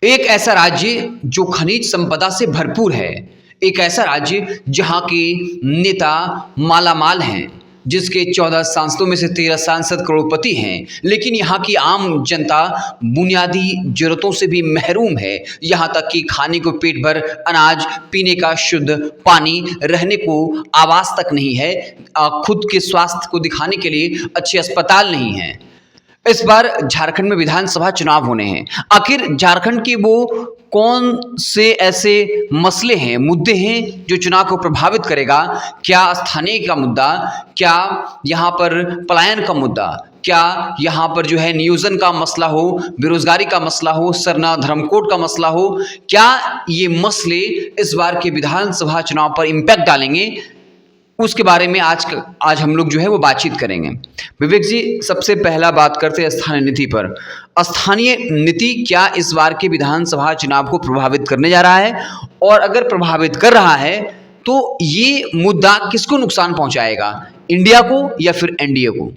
एक ऐसा राज्य जो खनिज संपदा से भरपूर है, एक ऐसा राज्य जहां के नेता मालामाल हैं, जिसके 14 सांसदों में से 13 सांसद करोड़पति हैं, लेकिन यहाँ की आम जनता बुनियादी ज़रूरतों से भी महरूम है। यहाँ तक कि खाने को पेट भर अनाज, पीने का शुद्ध पानी, रहने को आवास तक नहीं है, खुद के स्वास्थ्य को दिखाने के लिए अच्छे अस्पताल नहीं हैं। इस बार झारखंड में विधानसभा चुनाव होने हैं। आखिर झारखंड के वो कौन से ऐसे मसले हैं, मुद्दे हैं जो चुनाव को प्रभावित करेगा? क्या स्थानीय का मुद्दा, क्या यहाँ पर पलायन का मुद्दा, क्या यहाँ पर जो है नियोजन का मसला हो, बेरोजगारी का मसला हो, सरना धर्मकोड का मसला हो, क्या ये मसले इस बार के विधानसभा चुनाव पर इम्पैक्ट डालेंगे? उसके बारे में आज हम लोग जो है वो बातचीत करेंगे। विवेक जी, सबसे पहला बात करते हैं स्थानीय नीति पर। स्थानीय नीति क्या इस बार के विधानसभा चुनाव को प्रभावित करने जा रहा है, और अगर प्रभावित कर रहा है तो ये मुद्दा किसको नुकसान पहुंचाएगा, इंडिया को या फिर एनडीए को?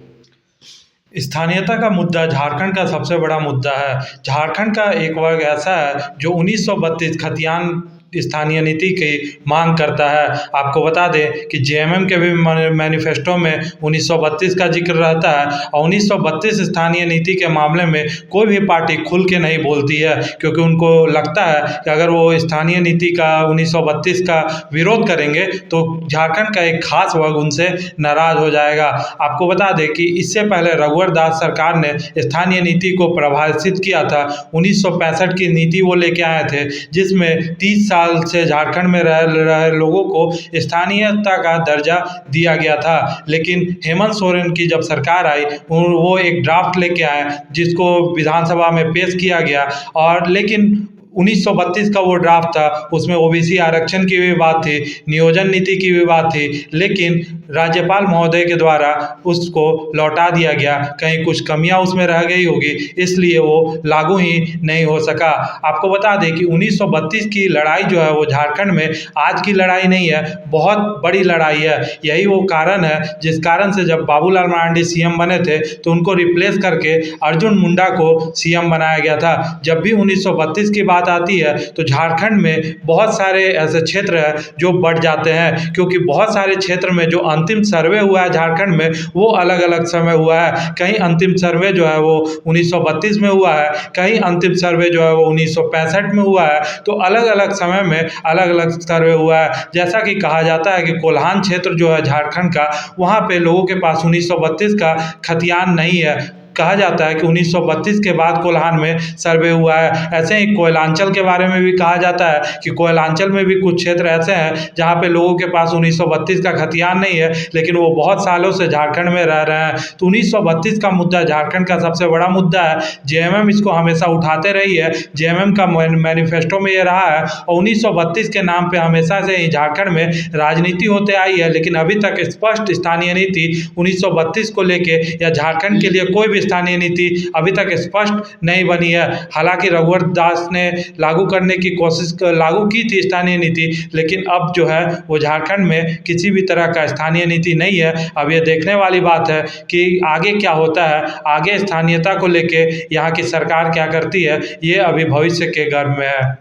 स्थानीयता का मुद्दा झारखंड का सबसे बड़ा मुद्दा है। झारखंड का एक वर्ग ऐसा है जो 1932 खतियान स्थानीय नीति की मांग करता है। आपको बता दें कि जेएमएम के भी मैनिफेस्टो में 1932 का जिक्र रहता है, और 1932 स्थानीय नीति के मामले में कोई भी पार्टी खुल के नहीं बोलती है, क्योंकि उनको लगता है कि अगर वो स्थानीय नीति का 1932 का विरोध करेंगे तो झारखंड का एक खास वर्ग उनसे नाराज हो जाएगा। आपको बता दें कि इससे पहले रघुवर दास सरकार ने स्थानीय नीति को परिभाषित किया था। 1965 की नीति वो लेके आए थे, जिसमें 30 साल से झारखंड में रह रहे लोगों को स्थानीयता का दर्जा दिया गया था। लेकिन हेमंत सोरेन की जब सरकार आई, वो एक ड्राफ्ट लेके आए जिसको विधानसभा में पेश किया गया, और लेकिन 1932 का वो ड्राफ्ट था, उसमें ओबीसी आरक्षण की भी बात थी, नियोजन नीति की भी बात थी, लेकिन राज्यपाल महोदय के द्वारा उसको लौटा दिया गया। कहीं कुछ कमियां उसमें रह गई होगी, इसलिए वो लागू ही नहीं हो सका। आपको बता दें कि 1932 की लड़ाई जो है वो झारखंड में आज की लड़ाई नहीं है, बहुत बड़ी लड़ाई है। यही वो कारण है जिस कारण से जब बाबूलाल मरांडी सीएम बने थे तो उनको रिप्लेस करके अर्जुन मुंडा को सीएम बनाया गया था। जब भी 1932 की बात आती है तो झारखंड में बहुत सारे ऐसे क्षेत्र हैं जो बढ़ जाते हैं, क्योंकि बहुत सारे क्षेत्र में जो अंतिम सर्वे हुआ है झारखंड में वो अलग अलग समय हुआ है। कहीं अंतिम सर्वे जो है वो 1932 में हुआ है, कहीं अंतिम सर्वे जो है वो 1965 में हुआ है, तो अलग अलग समय में अलग अलग सर्वे हुआ है। जैसा कि कहा जाता है कि कोल्हान क्षेत्र जो है झारखंड का, वहाँ पे लोगों के पास 1932 का खतियान नहीं है। कहा जाता है कि 1932 के बाद कोल्हान में सर्वे हुआ है। ऐसे ही कोयलांचल के बारे में भी कहा जाता है कि कोयलांचल में भी कुछ क्षेत्र ऐसे हैं जहां पे लोगों के पास 1932 का खतियान नहीं है, लेकिन वो बहुत सालों से झारखंड में रह रहे हैं। तो 1932 का मुद्दा झारखंड का सबसे बड़ा मुद्दा है। जेएमएम इसको हमेशा उठाते रही है, जेएमएम का मैनिफेस्टो में ये रहा है, और 1932 के नाम पर हमेशा से ही झारखंड में राजनीति होते आई है, लेकिन अभी तक स्पष्ट स्थानीय नीति 1932 को लेके या झारखंड के लिए कोई भी स्थानीय नीति अभी तक स्पष्ट नहीं बनी है। हालांकि रघुवर दास ने लागू करने की लागू की थी स्थानीय नीति, लेकिन अब जो है वो झारखंड में किसी भी तरह का स्थानीय नीति नहीं है। अब ये देखने वाली बात है कि आगे क्या होता है, आगे स्थानीयता को लेके यहाँ की सरकार क्या करती है, ये अभी भविष्य के गर्भ में है।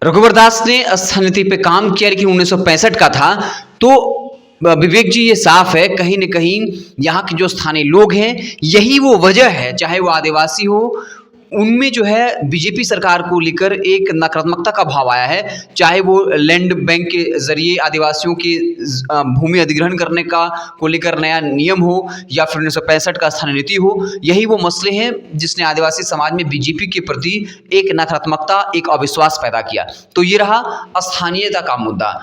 रघुवर दास ने स्थानीय नीति पे काम किया, लेकिन 1965 का था। तो विवेक जी, ये साफ है कहीं न कहीं यहाँ के जो स्थानीय लोग हैं, यही वो वजह है, चाहे वो आदिवासी हो, उनमें जो है बीजेपी सरकार को लेकर एक नकारात्मकता का भाव आया है। चाहे वो लैंड बैंक के जरिए आदिवासियों की भूमि अधिग्रहण करने का को लेकर नया नियम हो, या फिर 1965 का स्थानीय नीति हो, यही वो मसले हैं जिसने आदिवासी समाज में बीजेपी के प्रति एक नकारात्मकता, एक अविश्वास पैदा किया। तो ये रहा स्थानीयता का मुद्दा।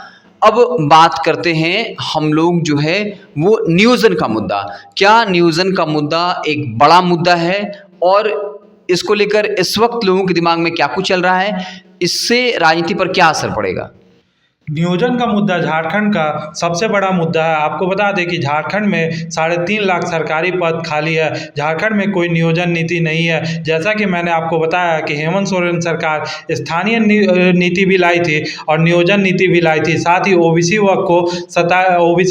अब बात करते हैं हम लोग जो है वो नियोजन का मुद्दा। क्या नियोजन का मुद्दा एक बड़ा मुद्दा है, और इसको लेकर इस वक्त लोगों के दिमाग में क्या कुछ चल रहा है, इससे राजनीति पर क्या असर पड़ेगा? नियोजन का मुद्दा झारखंड का सबसे बड़ा मुद्दा है। आपको बता दें कि झारखंड में 3.5 लाख सरकारी पद खाली है। झारखंड में कोई नियोजन नीति नहीं है। जैसा कि मैंने आपको बताया कि हेमंत सोरेन सरकार स्थानीय नीति भी लाई थी और नियोजन नीति भी लाई थी। साथ ही ओबीसी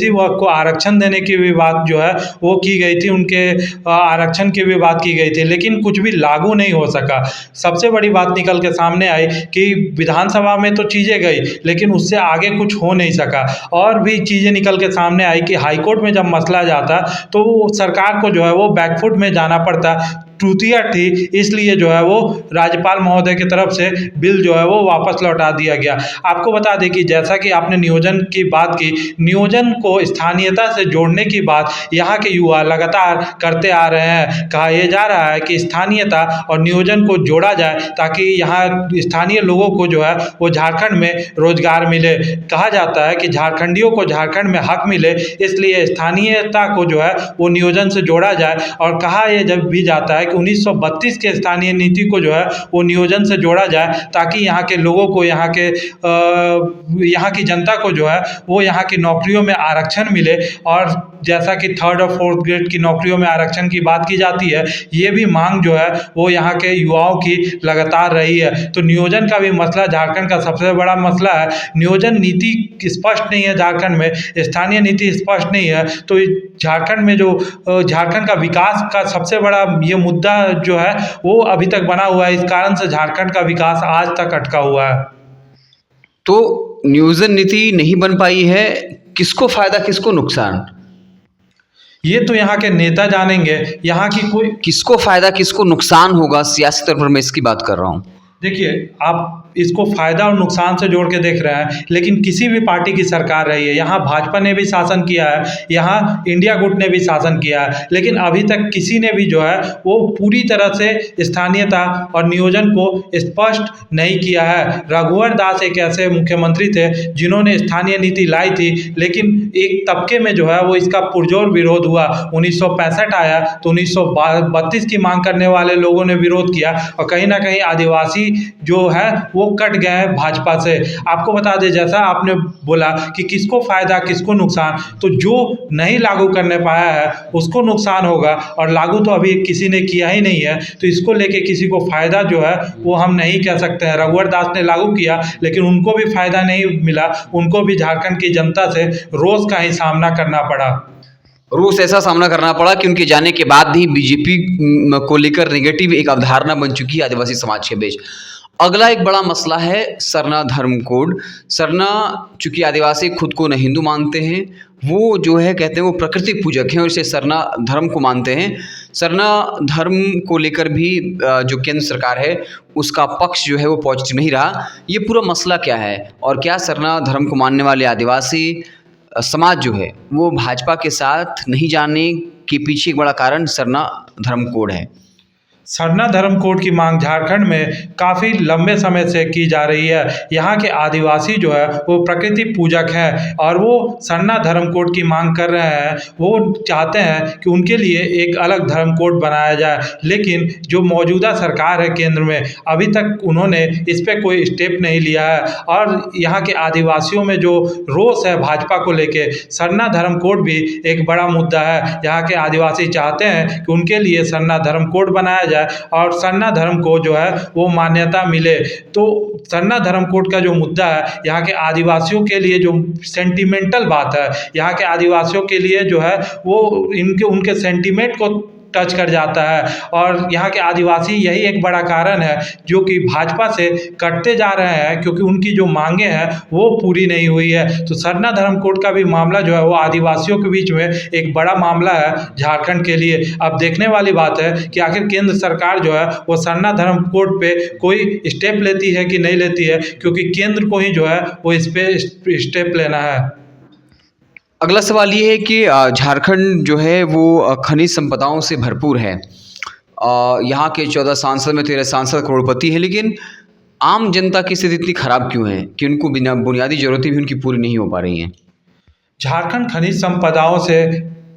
वर्ग को आरक्षण देने की भी बात जो है वो की गई थी, उनके आरक्षण की भी बात की गई थी, लेकिन कुछ भी लागू नहीं हो सका। सबसे बड़ी बात निकल के सामने आई कि विधानसभा में तो चीज़ें गई, लेकिन उससे आगे कुछ हो नहीं सका। और भी चीज़ें निकल के सामने आई कि हाईकोर्ट में जब मसला जाता तो सरकार को जो है वो बैकफुट में जाना पड़ता। त्रुटियां थी, इसलिए जो है वो राज्यपाल महोदय की तरफ से बिल जो है वो वापस लौटा दिया गया। आपको बता दें कि जैसा कि आपने नियोजन की बात की, नियोजन को स्थानीयता से जोड़ने की बात यहाँ के युवा लगातार करते आ रहे हैं। कहा यह जा रहा है कि स्थानीयता और नियोजन को जोड़ा जाए ताकि यहाँ स्थानीय लोगों को जो है वो झारखंड में रोजगार मिले। कहा जाता है कि झारखंडियों को झारखंड में हक मिले, इसलिए स्थानीयता को जो है वो नियोजन से जोड़ा जाए। और कहा यह जब भी जाता है कि 1932 के स्थानीय नीति को जो है वो नियोजन से जोड़ा जाए ताकि यहाँ के लोगों को, यहाँ की जनता को जो है वो यहाँ की नौकरियों में आरक्षण मिले। और जैसा कि 3rd और 4th ग्रेड की नौकरियों में आरक्षण की बात की जाती है, ये भी मांग जो है वो यहाँ के युवाओं की लगातार रही है। तो नियोजन का भी मसला झारखंड का सबसे बड़ा मसला है। नियोजन नीति स्पष्ट नहीं है झारखंड में, स्थानीय नीति स्पष्ट नहीं है। तो झारखंड में जो झारखंड का विकास का सबसे बड़ा ये मुद्दा जो है वो अभी तक बना हुआ है। इस कारण से झारखंड का विकास आज तक अटका हुआ है। तो नियोजन नीति नहीं बन पाई है, किसको फायदा किसको नुकसान? ये तो यहाँ के नेता जानेंगे। यहाँ की कोई किसको फायदा किसको नुकसान होगा सियासी तौर पर, मैं इसकी बात कर रहा हूँ। देखिए, आप इसको फायदा और नुकसान से जोड़ के देख रहे हैं, लेकिन किसी भी पार्टी की सरकार रही है, यहाँ भाजपा ने भी शासन किया है, यहाँ इंडिया गुट ने भी शासन किया है, लेकिन अभी तक किसी ने भी जो है वो पूरी तरह से स्थानीयता और नियोजन को स्पष्ट नहीं किया है। रघुवर दास एक ऐसे मुख्यमंत्री थे जिन्होंने स्थानीय नीति लाई थी, लेकिन एक तबके में जो है वो इसका पुरजोर विरोध हुआ। 1965 आया तो 1932 की मांग करने वाले लोगों ने विरोध किया और कहीं ना कहीं आदिवासी जो है वो कट गए हैं भाजपा से। आपको बता दें, जैसा आपने बोला कि किसको फायदा किसको नुकसान, तो जो नहीं लागू करने पाया है उसको नुकसान होगा, और लागू तो अभी किसी ने किया ही नहीं है, तो इसको लेके किसी को फायदा जो है वो हम नहीं कह सकते हैं। रघुवर दास ने लागू किया लेकिन उनको भी फायदा नहीं मिला, उनको भी झारखंड की जनता से रोष का ही सामना करना पड़ा। रोष ऐसा सामना करना पड़ा कि उनके जाने के बाद भी बीजेपी को लेकर नेगेटिव एक अवधारणा बन चुकी है आदिवासी समाज के बीच। अगला एक बड़ा मसला है सरना धर्म कोड। सरना चूंकि आदिवासी खुद को न हिंदू मानते हैं, वो जो है कहते हैं वो प्रकृति पूजक हैं और इसे सरना धर्म को मानते हैं। सरना धर्म को लेकर भी जो केंद्र सरकार है उसका पक्ष जो है वो पॉजिटिव नहीं रहा। ये पूरा मसला क्या है, और क्या सरना धर्म को मानने वाले आदिवासी समाज जो है वो भाजपा के साथ नहीं जाने के पीछे एक बड़ा कारण सरना धर्म कोड है? सरना धर्म कोड की मांग झारखंड में काफ़ी लंबे समय से की जा रही है। यहाँ के आदिवासी जो है वो प्रकृति पूजक हैं और वो सरना धर्म कोड की मांग कर रहे हैं। वो चाहते हैं कि उनके लिए एक अलग धर्म कोड बनाया जाए, लेकिन जो मौजूदा सरकार है केंद्र में, अभी तक उन्होंने इस पर कोई स्टेप नहीं लिया है। और यहाँ के आदिवासियों में जो रोष है भाजपा को लेके, सरना धर्म कोड भी एक बड़ा मुद्दा है। यहाँ के आदिवासी चाहते हैं कि उनके लिए सरना धर्म कोड बनाया जाए और सरना धर्म को जो है वो मान्यता मिले। तो सरना धर्म कोड का जो मुद्दा है यहाँ के आदिवासियों के लिए जो सेंटिमेंटल बात है, यहाँ के आदिवासियों के लिए जो है वो उनके सेंटिमेंट को टच कर जाता है। और यहाँ के आदिवासी यही एक बड़ा कारण है जो कि भाजपा से कटते जा रहे हैं, क्योंकि उनकी जो मांगे हैं वो पूरी नहीं हुई है। तो सरना धर्म कोड का भी मामला जो है वो आदिवासियों के बीच में एक बड़ा मामला है झारखंड के लिए। अब देखने वाली बात है कि आखिर केंद्र सरकार जो है वो सरना धर्म कोड पे कोई स्टेप लेती है कि नहीं लेती है, क्योंकि केंद्र को ही जो है वो इस पे स्टेप लेना है। अगला सवाल ये है कि झारखंड जो है वो खनिज संपदाओं से भरपूर है। यहाँ के 14 सांसद में 13 सांसद करोड़पति हैं, लेकिन आम जनता की स्थिति इतनी ख़राब क्यों है कि उनको बिना बुनियादी ज़रूरतें भी उनकी पूरी नहीं हो पा रही हैं? झारखंड खनिज संपदाओं से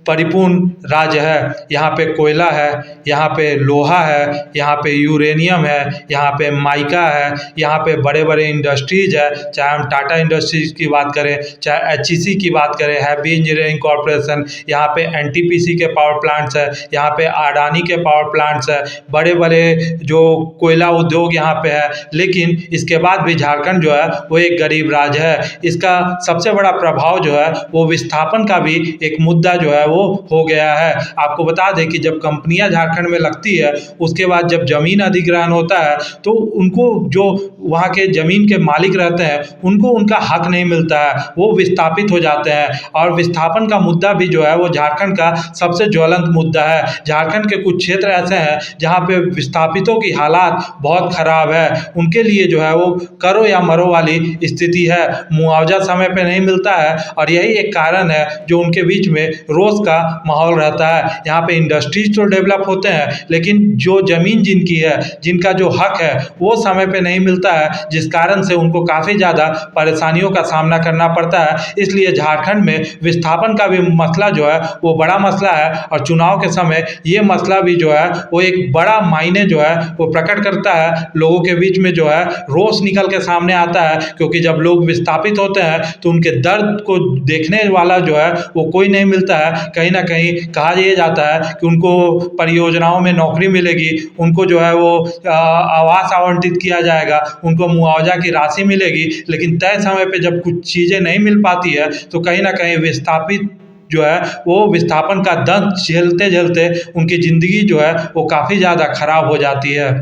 परिपूर्ण राज्य है। यहाँ पे कोयला है, यहाँ पे लोहा है, यहाँ पे यूरेनियम है, यहाँ पे माइका है, यहाँ पे बड़े बड़े इंडस्ट्रीज है, चाहे हम टाटा इंडस्ट्रीज की बात करें, चाहे HEC की बात करें, हैवी इंजीनियरिंग कॉरपोरेशन, यहाँ पे NTPC के पावर प्लांट्स है, यहाँ पे अडानी के पावर प्लांट्स है, बड़े बड़े जो कोयला उद्योग यहाँ पे है। लेकिन इसके बाद भी झारखंड जो है वो एक गरीब राज्य है। इसका सबसे बड़ा प्रभाव जो है वो विस्थापन का भी एक मुद्दा जो है वो हो गया है। आपको बता दें कि जब कंपनियां झारखंड में लगती है, उसके बाद जब जमीन अधिग्रहण होता है तो उनको जो वहाँ के जमीन के मालिक रहते हैं उनको उनका हक नहीं मिलता है, वो विस्थापित हो जाते हैं। और विस्थापन का मुद्दा भी जो है वो झारखंड का सबसे ज्वलंत मुद्दा है। झारखंड के कुछ क्षेत्र ऐसे हैं जहाँ पे विस्थापितों की हालात बहुत खराब है, उनके लिए जो है वो करो या मरो वाली स्थिति है। मुआवजा समय पे नहीं मिलता है और यही एक कारण है जो उनके बीच में रोष का माहौल रहता है। यहाँ पे इंडस्ट्रीज तो डेवलप होते हैं, लेकिन जो ज़मीन जिनकी है, जिनका जो हक है, वो समय पे नहीं मिलता है, जिस कारण से उनको काफ़ी ज़्यादा परेशानियों का सामना करना पड़ता है। इसलिए झारखंड में विस्थापन का भी मसला जो है वो बड़ा मसला है और चुनाव के समय ये मसला भी जो है वो एक बड़ा मायने जो है वो प्रकट करता है। लोगों के बीच में जो है रोष निकल के सामने आता है, क्योंकि जब लोग विस्थापित होते हैं तो उनके दर्द को देखने वाला जो है वो कोई नहीं मिलता है। कहीं ना कहीं कहा यह जाता है कि उनको परियोजनाओं में नौकरी मिलेगी, उनको जो है वो आवास आवंटित किया जाएगा, उनको मुआवजा की राशि मिलेगी, लेकिन तय समय पे जब कुछ चीज़ें नहीं मिल पाती है तो कहीं ना कहीं विस्थापित जो है वो विस्थापन का दर्द झेलते झेलते उनकी ज़िंदगी जो है वो काफ़ी ज़्यादा खराब हो जाती है।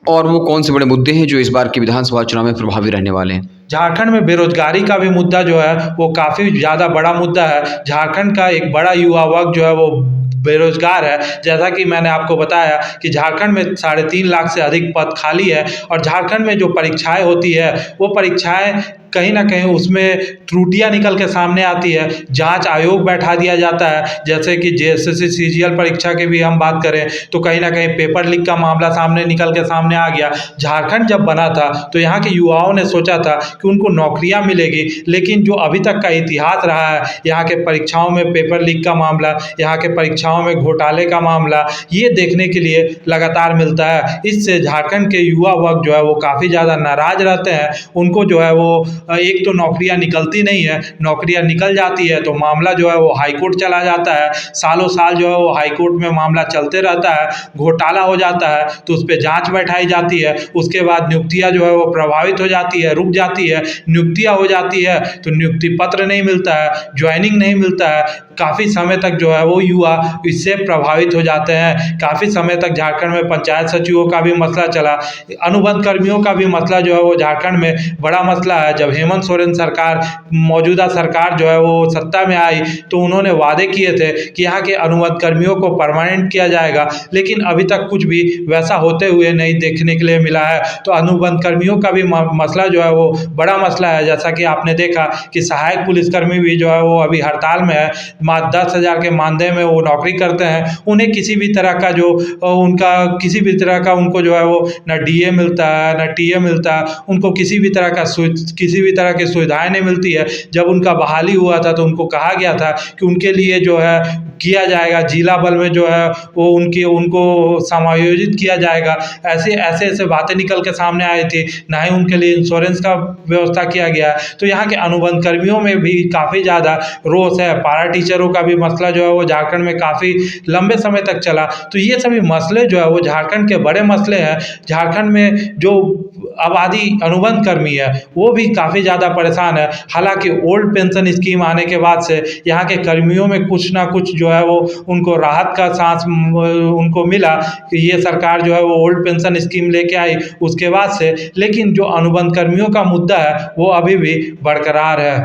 और वो कौन से बड़े मुद्दे हैं जो इस बार के विधानसभा चुनाव में प्रभावी रहने वाले हैं? झारखंड में बेरोजगारी का भी मुद्दा जो है वो काफ़ी ज़्यादा बड़ा मुद्दा है। झारखंड का एक बड़ा युवा वर्ग जो है वो बेरोजगार है। जैसा कि मैंने आपको बताया कि झारखंड में 3.5 लाख से अधिक पद खाली है और झारखंड में जो परीक्षाएं होती है वो परीक्षाएं कहीं ना कहीं उसमें त्रुटियां निकल के सामने आती है। जांच आयोग बैठा दिया जाता है, जैसे कि JSSC CGL परीक्षा की भी हम बात करें तो कहीं ना कहीं पेपर लीक का मामला निकल के सामने आ गया। झारखंड जब बना था तो यहाँ के युवाओं ने सोचा था कि उनको नौकरियाँ मिलेगी, लेकिन जो अभी तक का इतिहास रहा है, यहाँ के परीक्षाओं में पेपर लीक का मामला, यहाँ के परीक्षाओं में घोटाले का मामला, ये देखने के लिए लगातार मिलता है। इससे झारखंड के युवा वर्ग जो है वो काफ़ी ज़्यादा नाराज रहते हैं। उनको जो है वो एक तो नौकरियां निकलती नहीं है, नौकरियां निकल जाती है तो मामला जो है वो हाई कोर्ट चला जाता है, सालों साल जो है वो हाई कोर्ट में मामला चलते रहता है, घोटाला हो जाता है तो उस पर जांच बैठाई जाती है, उसके बाद नियुक्तियां जो है वो प्रभावित हो जाती है, रुक जाती है, नियुक्तियां हो जाती है तो नियुक्ति पत्र नहीं मिलता है, ज्वाइनिंग नहीं मिलता है, काफ़ी समय तक जो है वो युवा इससे प्रभावित हो जाते हैं। काफ़ी समय तक झारखंड में पंचायत सचिवों का भी मसला चला, अनुबंध कर्मियों का भी मसला जो है वो झारखंड में बड़ा मसला है। जब हेमंत सोरेन सरकार, मौजूदा सरकार जो है वो सत्ता में आई तो उन्होंने वादे किए थे कि यहाँ के अनुबंध कर्मियों को परमानेंट किया जाएगा, लेकिन अभी तक कुछ भी वैसा होते हुए नहीं देखने के लिए मिला है। तो अनुबंध कर्मियों का भी मसला जो है वो बड़ा मसला है। जैसा कि आपने देखा कि सहायक पुलिसकर्मी भी जो है वो अभी हड़ताल में है, 10,000 के मानदेय में वो नौकरी करते हैं, उन्हें किसी भी तरह का जो उनका किसी भी तरह का उनको जो है वो ना DA मिलता है ना TA मिलता है, उनको किसी भी तरह की सुविधाएं नहीं मिलती है। जब उनका बहाली हुआ था तो उनको कहा गया था कि उनके लिए जो है किया जाएगा, जिला बल में जो है वो उनको समायोजित किया जाएगा। ऐसे बातें निकल के सामने आई थी, ना ही उनके लिए इंश्योरेंस का व्यवस्था किया गया। तो यहाँ के अनुबंध कर्मियों में भी काफ़ी ज़्यादा रोष है। पारा टीचरों का भी मसला जो है वो झारखंड में काफ़ी लंबे समय तक चला। तो ये सभी मसले जो है वो झारखंड के बड़े मसले हैं। झारखंड में जो आबादी अनुबंध कर्मी है वो भी काफ़ी ज़्यादा परेशान है। हालांकि ओल्ड पेंशन स्कीम आने के बाद से यहाँ के कर्मियों में कुछ ना कुछ जो है वो उनको राहत का सांस उनको मिला कि ये सरकार जो है वो ओल्ड पेंशन स्कीम लेके आई उसके बाद से, लेकिन जो अनुबंध कर्मियों का मुद्दा है वो अभी भी बरकरार है।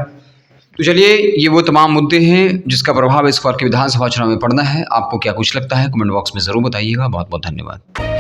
तो चलिए, ये वो तमाम मुद्दे हैं जिसका प्रभाव इस बार के विधानसभा चुनाव में पड़ना है। आपको क्या कुछ लगता है कमेंट बॉक्स में ज़रूर बताइएगा। बहुत बहुत धन्यवाद।